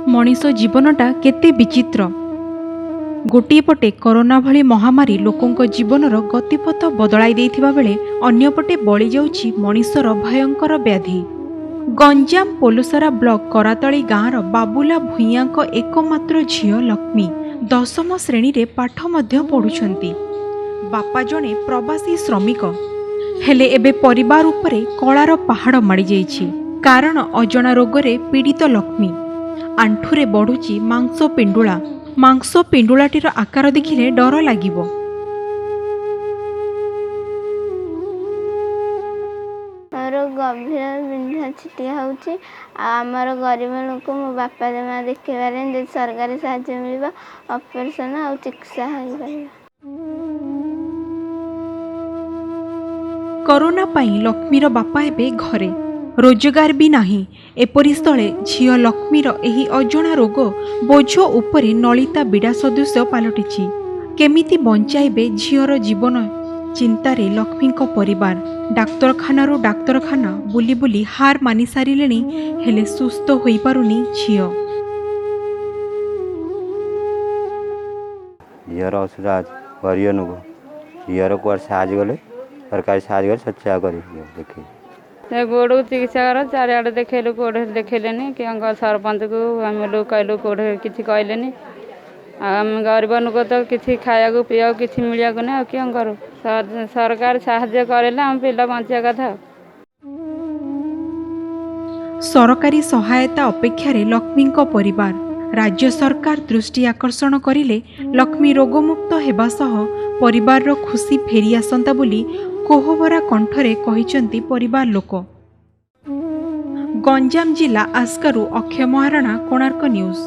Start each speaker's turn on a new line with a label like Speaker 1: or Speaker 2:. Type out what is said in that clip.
Speaker 1: मनीष जीवनटा केते विचित्र। गोटे पटे कोरोना भली महामारी लोकों जीवनर गतिपथ बदलाई देथिबा बेले अन्यपटे बळी जाउछि मनीषर भयंकर व्याधि। गंजाम पोलसरा ब्लॉक करातली गाँवर बाबुला भूइयाक एकमात्र झियो लक्ष्मी 10म श्रेणी रे पाठ मध्य पढ़ुछंती। बापा जणे प्रवासी श्रमिक हेले एबे परिवार उपरे कଳାର पहाड़ माड़ी जाइछि। कारण अजणा रोगरे पीड़ित लक्ष्मी। आंठुरे बढ़ुची मांस पिंडुलाटीर आकार देखिले डर लागिबो।
Speaker 2: गभीर बिंधा छिटिया होउछि। आमर गरीब लोक मो बापा जमा देखिबारे सरकारी साहाय्य मिलबा ऑपरेशन आ चिकित्सा होई परिबा।
Speaker 1: कोरोना पाई लक्ष्मीर बापा एबे घरे, रोजगार भी नाही। एपरि स्थले झियो लक्ष्मीर एही अजणा रोग बोझ उपरे नलिता बिड़ा सदृश पालटिछि। केमिति बंचाइबे झियोर जीवन चिंतारे लक्ष्मीक परिवार डाक्तरखानारू डाक्तरखाना बुली बुली हार मानि सारिलेनी, हेले सुस्थ होई पारुनी झियो।
Speaker 3: झियर असुविधा करियो नुगो झियर कुआर साज गले सरकारी साज गले सच्चा करी देखी
Speaker 4: गोड़ चिकित्सा कर चारिआडे देखेलु कोड़े देखेलेनी कि सरपंच को आम लोग कहलु कोड़े किसी कहलेनी। आम गरीब लोक तो किसी खाया पीया किसी मिलिया को नहीं क्या करूँ। सरकार साहाय्य करेला आम पिला बंचिया कथा।
Speaker 1: सरकारी सहायता अपेक्षा लक्ष्मीक परिवार राज्य सरकार दृष्टि आकर्षण करिले लक्ष्मी रोगमुक्त हेबा सह परिवार खुशी फेरी आसंता बोली कोहबरा कंठरे कहिसंती परिवार लोक। गंजाम जिला आस्कारू अक्षय महाराणा, कोणार्क न्यूज।